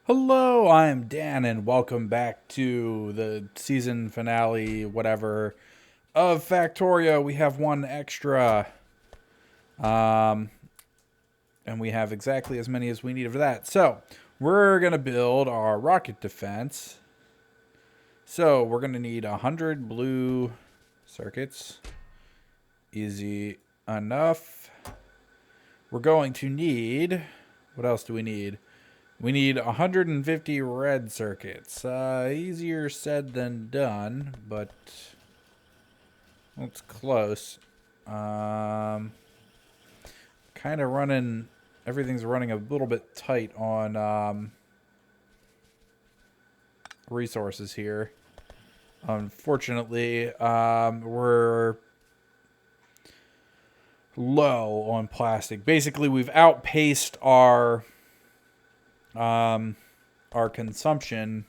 Hello, I'm Dan, and welcome back to the season finale, whatever, of Factorio. We have one extra, um, and we have exactly as many as we need for that. So, we're going to build our rocket defense. So, we're going to need 100 blue circuits. Easy enough. We're going to need... What else do we need? We need 150 red circuits. Easier said than done, but it's close. Kind of running, everything's running a little bit tight on resources here. Unfortunately, we're low on plastic. Basically, we've outpaced our consumption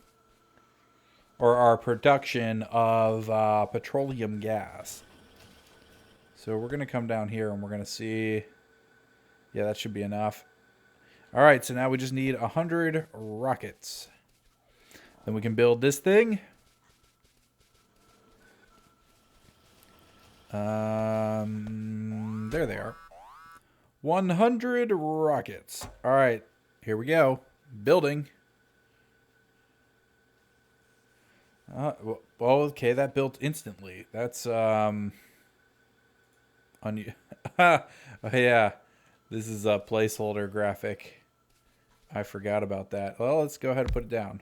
or our production of petroleum gas. So we're going to come down here and we're going to see. Yeah, that should be enough. All right, so now we just need 100 rockets. Then we can build this thing. There they are. 100 rockets. All right, here we go. Building. Well, okay, that built instantly. That's oh, yeah, this is a placeholder graphic. I forgot about that. Well, let's go ahead and put it down.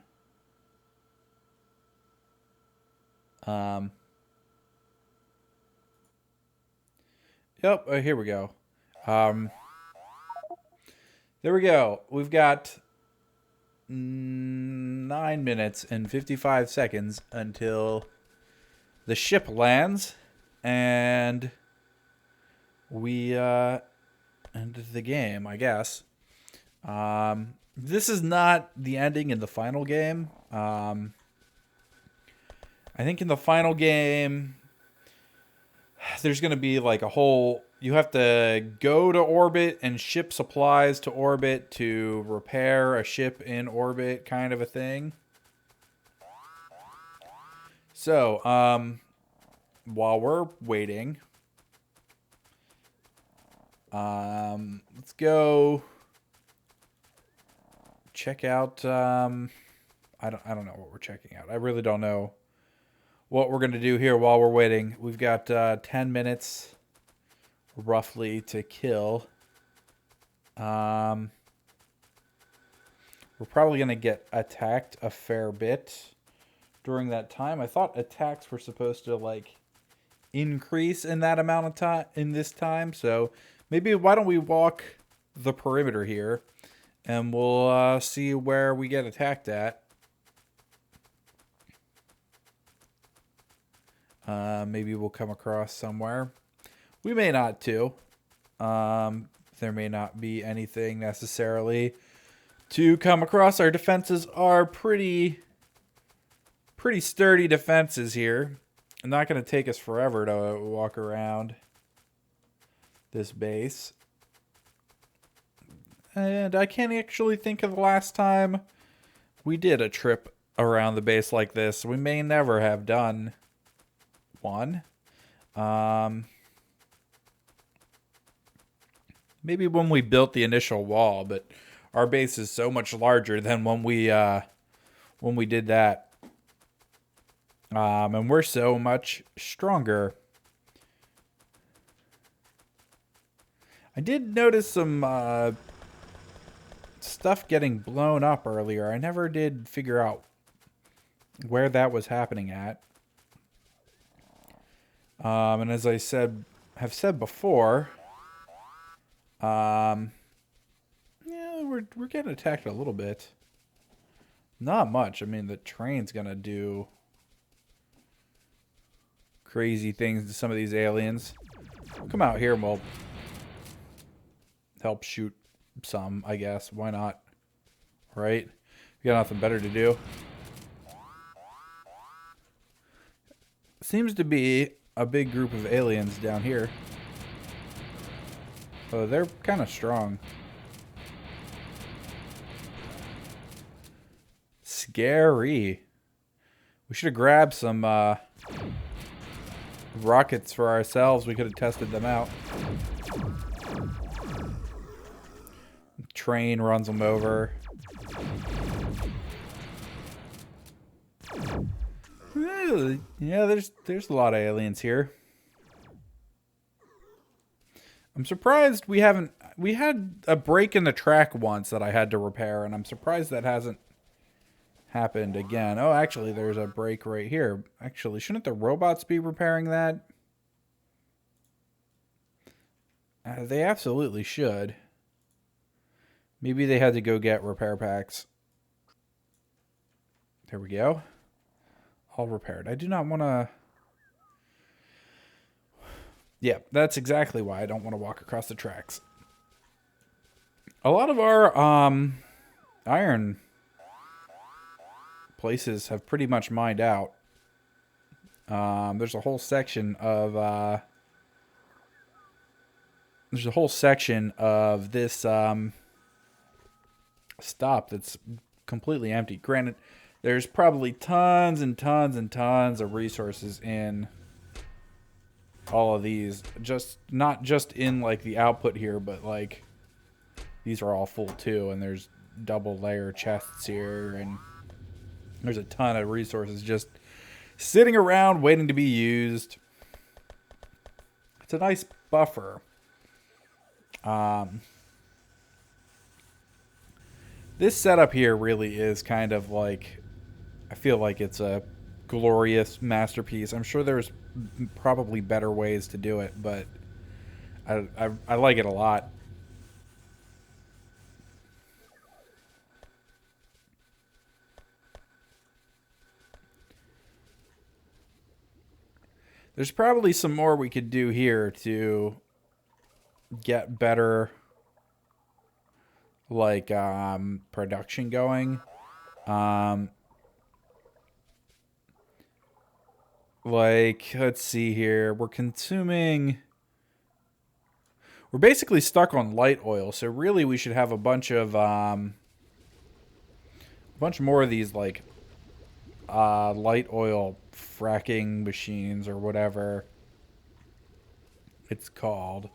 Yep, here we go. There we go. We've got 9 minutes and 55 seconds until the ship lands, and we end the game, I guess. This is not the ending in the final game. I think in the final game, there's going to be like a whole... You have to go to orbit and ship supplies to orbit to repair a ship in orbit, kind of a thing. So, while we're waiting, let's go check out. I don't know what we're checking out. I really don't know what we're gonna do here while we're waiting. We've got 10 minutes roughly to kill. We're probably gonna get attacked a fair bit during that time. I thought attacks were supposed to like increase in that amount of time in this time. So maybe why don't we walk the perimeter here and we'll see where we get attacked at. Maybe we'll come across somewhere. We may not too. There may not be anything necessarily to come across. Our defenses are pretty sturdy defenses here. It's not going to take us forever to walk around this base. And I can't actually think of the last time we did a trip around the base like this. We may never have done one. Maybe when we built the initial wall, but our base is so much larger than when we did that. And we're so much stronger. I did notice some stuff getting blown up earlier. I never did figure out where that was happening at. And as I have said before, yeah, we're getting attacked a little bit. Not much. I mean, the train's gonna do crazy things to some of these aliens. We'll come out here and we'll help shoot some, I guess. Why not? Right? We got nothing better to do. Seems to be a big group of aliens down here. Oh, they're kind of strong. scary. We should have grabbed some rockets for ourselves. We could have tested them out. Train runs them over. Yeah, there's a lot of aliens here. I'm surprised we haven't... We had a break in the track once that I had to repair, and I'm surprised that hasn't happened again. Oh, actually, there's a break right here. Actually, shouldn't the robots be repairing that? They absolutely should. Maybe they had to go get repair packs. There we go. All repaired. I do not want to... Yeah, that's exactly why I don't want to walk across the tracks. A lot of our iron places have pretty much mined out. There's a whole section of this stop that's completely empty. Granted, there's probably tons and tons and tons of resources in all of these, just not just in like the output here, but like these are all full too, and there's double layer chests here, and there's a ton of resources just sitting around waiting to be used. It's a nice buffer. This setup here really is kind of like, I feel like it's a glorious masterpiece. I'm sure there's probably better ways to do it, but I like it a lot. There's probably some more we could do here to get better, like, production going. Like, let's see here. We're basically stuck on light oil, so really we should have a bunch more of these, like, light oil fracking machines or whatever it's called.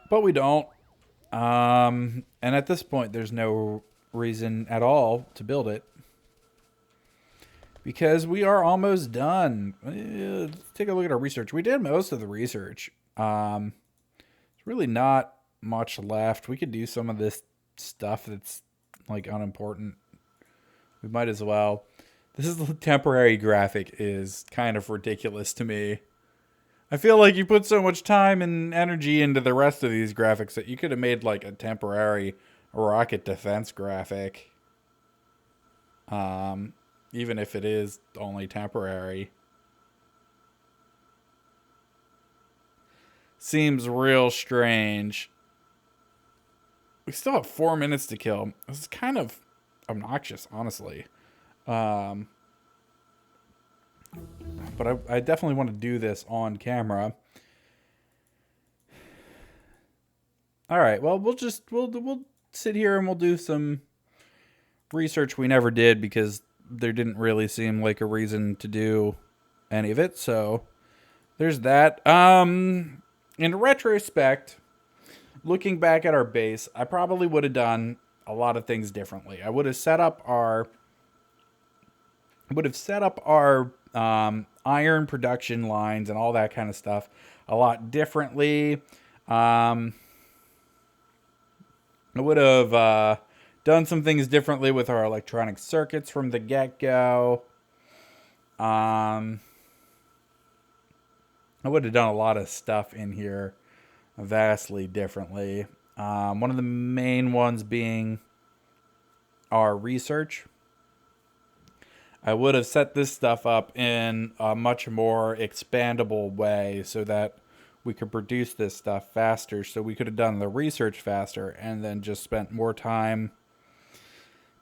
But we don't. And at this point, there's no reason at all to build it, because we are almost done. Let's take a look at our research. We did most of the research. There's really not much left. We could do some of this stuff that's like unimportant. We might as well. This is the temporary graphic is kind of ridiculous to me. I feel like you put so much time and energy into the rest of these graphics that you could have made like a temporary rocket defense graphic. Even if it is only temporary. Seems real strange. We still have 4 minutes to kill. This is kind of obnoxious, honestly. But I definitely want to do this on camera. All right. Well, we'll sit here and we'll do some research we never did because there didn't really seem like a reason to do any of it. So there's that. In retrospect, looking back at our base, I probably would have done a lot of things differently. I would have set up our iron production lines and all that kind of stuff a lot differently. I would have done some things differently with our electronic circuits from the get-go. I would have done a lot of stuff in here vastly differently. One of the main ones being our research. I would have set this stuff up in a much more expandable way so that we could produce this stuff faster. So we could have done the research faster and then just spent more time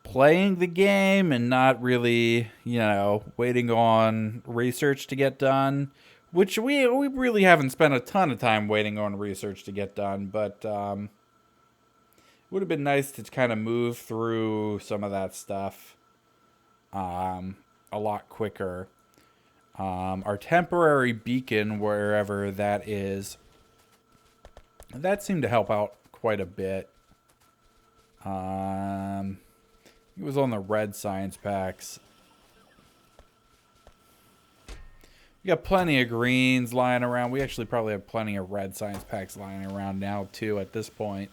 playing the game and not really, waiting on research to get done. Which we really haven't spent a ton of time waiting on research to get done. But it would have been nice to kind of move through some of that stuff a lot quicker. Our temporary beacon, wherever that is, that seemed to help out quite a bit. It was on the red science packs. We got plenty of greens lying around. We actually probably have plenty of red science packs lying around now, too, at this point.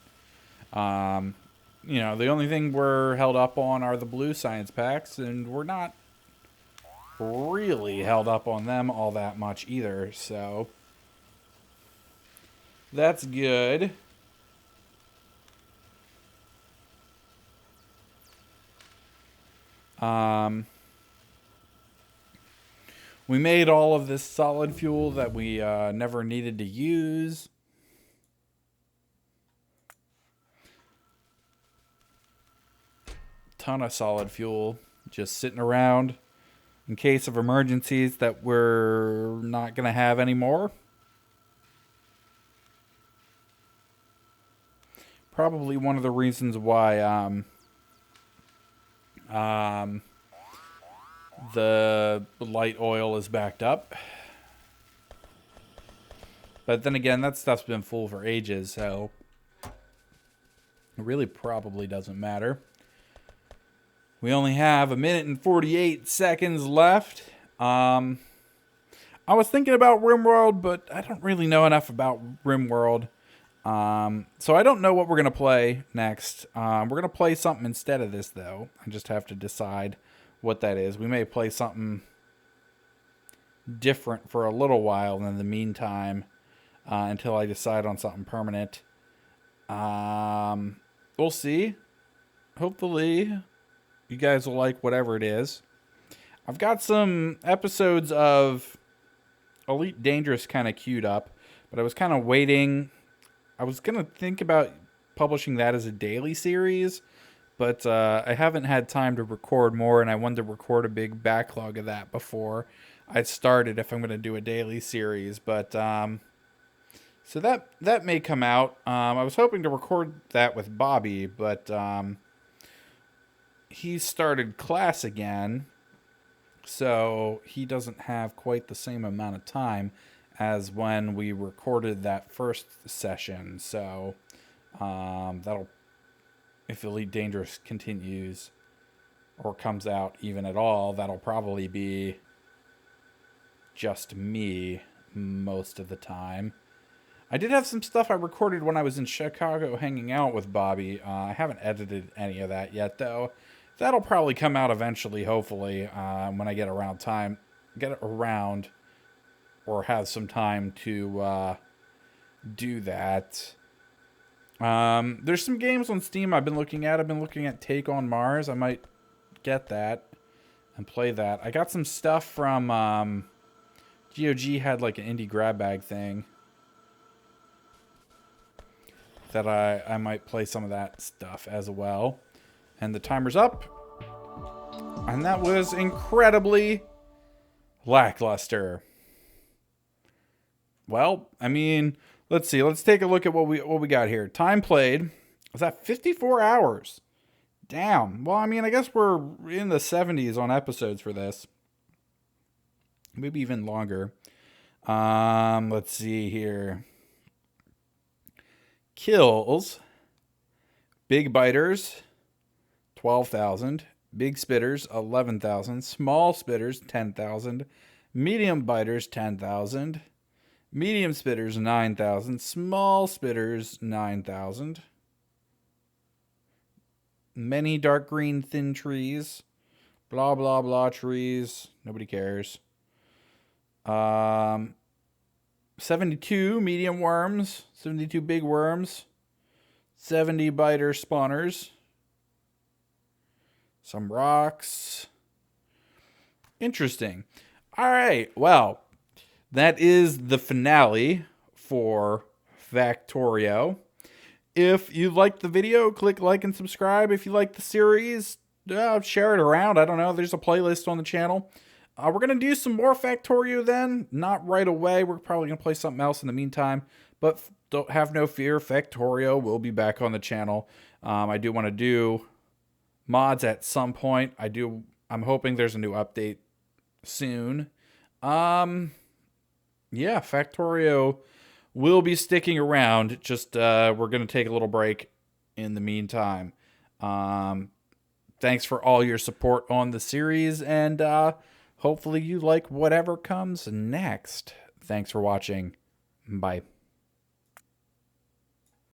You know, the only thing we're held up on are the blue science packs, and we're not really held up on them all that much either, so that's good. We made all of this solid fuel that we never needed to use. Ton of solid fuel just sitting around in case of emergencies that we're not going to have anymore. Probably one of the reasons why the light oil is backed up. But then again, that stuff's been full for ages, so it really probably doesn't matter. We only have 1 minute and 48 seconds left. I was thinking about RimWorld, but I don't really know enough about RimWorld. So I don't know what we're going to play next. We're going to play something instead of this, though. I just have to decide what that is. We may play something different for a little while in the meantime, until I decide on something permanent. We'll see. Hopefully you guys will like whatever it is. I've got some episodes of Elite Dangerous kind of queued up, but I was kind of waiting. I was going to think about publishing that as a daily series, but I haven't had time to record more, and I wanted to record a big backlog of that before I started if I'm going to do a daily series. But so that may come out. I was hoping to record that with Bobby, but he started class again, so he doesn't have quite the same amount of time as when we recorded that first session. So that'll, if Elite Dangerous continues or comes out even at all, that'll probably be just me most of the time. I did have some stuff I recorded when I was in Chicago hanging out with Bobby. I haven't edited any of that yet, though. That'll probably come out eventually, hopefully, when I get around or have some time to do that. There's some games on Steam I've been looking at. I've been looking at Take on Mars. I might get that and play that. I got some stuff from GOG had like an indie grab bag thing that I might play some of that stuff as well. And the timer's up. And that was incredibly lackluster. Well, I mean, let's see. Let's take a look at what we got here. Time played. Was that 54 hours? Damn. Well, I mean, I guess we're in the 70s on episodes for this. Maybe even longer. Let's see here. Kills. Big biters, 12,000. Big spitters, 11,000. Small spitters, 10,000. Medium biters, 10,000. Medium spitters, 9,000. Small spitters, 9,000. Many dark green thin trees. Blah, blah, blah trees. Nobody cares. 72 medium worms. 72 big worms. 70 biter spawners. Some rocks. Interesting. All right. Well, that is the finale for Factorio. If you liked the video, click like and subscribe. If you like the series, share it around. I don't know. There's a playlist on the channel. We're going to do some more Factorio then. Not right away. We're probably going to play something else in the meantime. But don't have no fear. Factorio will be back on the channel. I do want to do mods at some point. I do I'm hoping there's a new update soon. Um, yeah, Factorio will be sticking around. Just we're gonna take a little break in the meantime. Um, thanks for all your support on the series, and hopefully you like whatever comes next. Thanks for watching. Bye.